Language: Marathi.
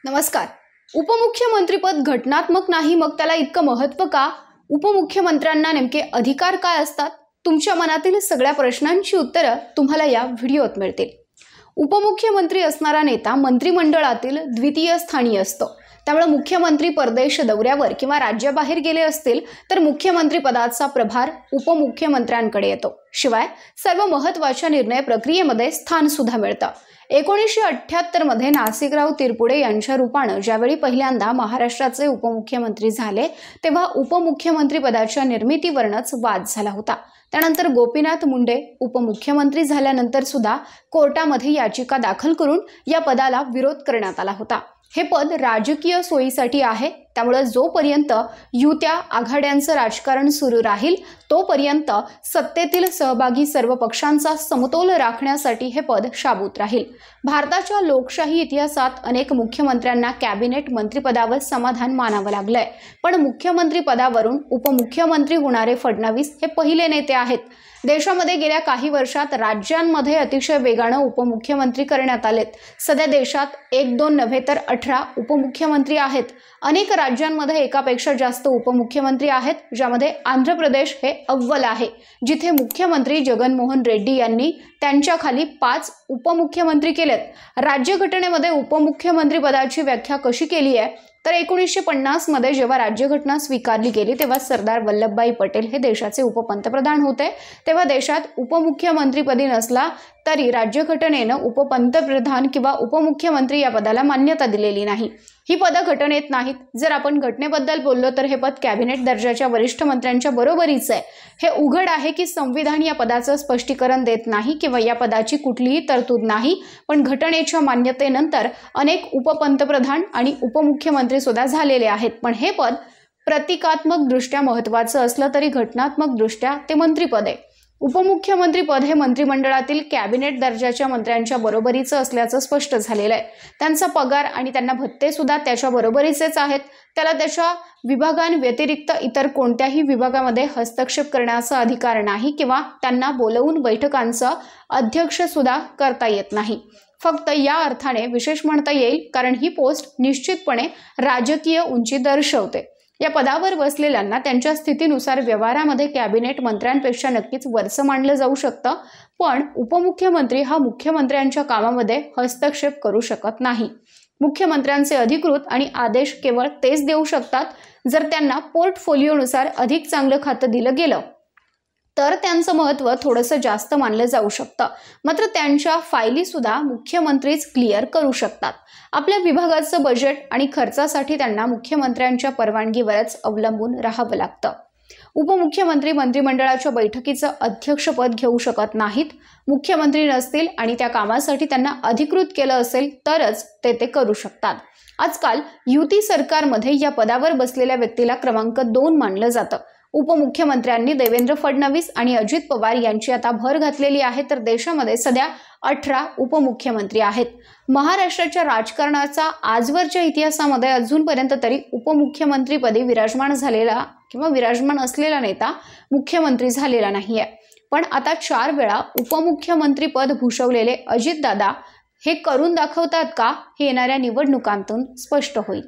नमस्कार। उपमुख्यमंत्रीपद घटनात्मक नाही, मग त्याला इतकं महत्त्व का? उपमुख्यमंत्र्यांना नेमके अधिकार काय असतात? तुमच्या मनातील सगळ्या प्रश्नांची उत्तरं तुम्हाला या व्हिडिओत मिळतील। उपमुख्यमंत्री असणारा नेता मंत्रिमंडळातील द्वितीय स्थानी असतो। त्यामुळे मुख्यमंत्री परदेश दौऱ्यावर किंवा राज्याबाहेर गेले असतील तर मुख्यमंत्री पदाचा प्रभार उपमुख्यमंत्र्यांकडे येतो। शिवाय सर्व महत्त्वाच्या निर्णय प्रक्रियेमध्ये स्थान सुद्धा मिळतं। 1978 मध्ये नासिकराव तिरपुडे यांच्या रूपाने ज्यावेळी पहिल्यांदा महाराष्ट्राचे उपमुख्यमंत्री झाले तेव्हा उपमुख्यमंत्री पदाच्या निर्मितीवरच वाद झाला होता। त्यानंतर गोपीनाथ मुंडे उपमुख्यमंत्री झाल्यानंतर सुद्धा कोर्टामध्ये याचिका दाखल करून या पदाला विरोध करण्यात आला होता। हे पद राजकीय सोयीसाठी आहे, त्यामुळे जोपर्यंत युत्या आघाड्यांचं राजकारण सुरू राहील तोपर्यंत सत्तेतील सहभागी सर्व पक्षांचा समतोल राखण्यासाठी हे पद शाबूत राहील। भारताच्या लोकशाही इतिहासात अनेक मुख्यमंत्र्यांना कॅबिनेट मंत्रिपदावर समाधान मानावं लागलंय, पण मुख्यमंत्री पदावरून उपमुख्यमंत्री होणारे फडणवीस हे पहिले नेते आहेत। देशामध्ये गेल्या काही वर्षात राज्यांमध्ये अतिशय वेगाने उपमुख्यमंत्री करण्यात आलेत। सध्या देशात 1-2 नव्हे तर 18 उपमुख्यमंत्री आहेत। अनेक राज्यांमध्ये एकापेक्षा जास्त उपमुख्यमंत्री आहेत, ज्यामध्ये आंध्र प्रदेश हे अव्वल आहे, जिथे मुख्यमंत्री जगनमोहन रेड्डी यांनी त्यांच्या खाली 5 उपमुख्यमंत्री केलेत। राज्यघटनेमध्ये उपमुख्यमंत्री पदाची व्याख्या कशी केली आहे तर 1950 मध्ये जेव्हा राज्यघटना स्वीकारली गेली तेव्हा सरदार वल्लभभाई पटेल हे देशाचे उपपंतप्रधान होते। तेव्हा देशात उपमुख्यमंत्रीपदी नसला तरी राज्यघटनेने उपपंतप्रधान किंवा उपमुख्यमंत्री या पदाला मान्यता दिलेली नाही। ही पदं घटनेत नाहीत। जर आपण घटनेबद्दल बोललो तर हे पद कॅबिनेट दर्जाच्या वरिष्ठ मंत्र्यांच्या बरोबरीच आहे। हे उघड आहे की संविधान या पदाचं स्पष्टीकरण देत नाही किंवा या पदाची कुठलीही तरतूद नाही, पण घटनेच्या मान्यतेनंतर अनेक उपपंतप्रधान आणि उपमुख्यमंत्री सुद्धा झालेले आहेत। पण हे पद प्रतिकात्मक दृष्ट्या महत्त्वाचं असलं तरी घटनात्मक दृष्ट्या ते मंत्रिपद आहे। उपमुख्यमंत्री पद हे मंत्रिमंडळातील कॅबिनेट दर्जाच्या मंत्र्यांच्या बरोबरीचं असल्याचं स्पष्ट झालेलं आहे। त्यांचा पगार आणि त्यांना भत्ते सुद्धा त्याच्या बरोबरीचेच आहेत। त्याला त्याच्या विभागांव्यतिरिक्त इतर कोणत्याही विभागामध्ये हस्तक्षेप करण्याचा अधिकार नाही किंवा त्यांना बोलवून बैठकांचं अध्यक्ष सुद्धा करता येत नाही। फक्त या अर्थाने विशेष म्हणता येईल कारण ही पोस्ट निश्चितपणे राजकीय उंची दर्शवते। या पदावर बसलेल्यांना त्यांच्या स्थितीनुसार व्यवहारामध्ये कॅबिनेट मंत्र्यांपेक्षा नक्कीच वरचं मानलं जाऊ शकतं, पण उपमुख्यमंत्री हा मुख्यमंत्र्यांच्या कामामध्ये हस्तक्षेप करू शकत नाही। मुख्यमंत्र्यांचे अधिकृत आणि आदेश केवळ तेच देऊ शकतात। जर त्यांना पोर्टफोलिओनुसार अधिक चांगलं खातं दिलं गेलं तर त्यांचं महत्त्व थोडंसं जास्त मानलं जाऊ शकतं, मात्र त्यांच्या फायली सुद्धा मुख्यमंत्रीच क्लिअर करू शकतात। आपल्या विभागाचं बजेट आणि खर्चासाठी त्यांना मुख्यमंत्र्यांच्या परवानगीवरच अवलंबून राहावं लागतं। उपमुख्यमंत्री मंत्रिमंडळाच्या बैठकीचं अध्यक्षपद घेऊ शकत नाहीत। मुख्यमंत्री नसतील आणि त्या कामासाठी त्यांना अधिकृत केलं असेल तरच ते करू शकतात। आजकाल युती सरकारमध्ये या पदावर बसलेल्या व्यक्तीला क्रमांक 2 मानलं जातं। उपमुख्यमंत्र्यांनी देवेंद्र फडणवीस आणि अजित पवार यांची आता भर घातलेली आहे, तर देशामध्ये सध्या 18 उपमुख्यमंत्री आहेत। महाराष्ट्राच्या राजकारणाचा आजवरच्या इतिहासामध्ये अजूनपर्यंत तरी उपमुख्यमंत्रीपदी विराजमान झालेला किंवा विराजमान असलेला नेता मुख्यमंत्री झालेला नाहीये। पण आता 4 वेळा उपमुख्यमंत्री पद भूषवलेले अजितदादा हे करून दाखवतात का, हे येणाऱ्या निवडणुकांतून स्पष्ट होईल।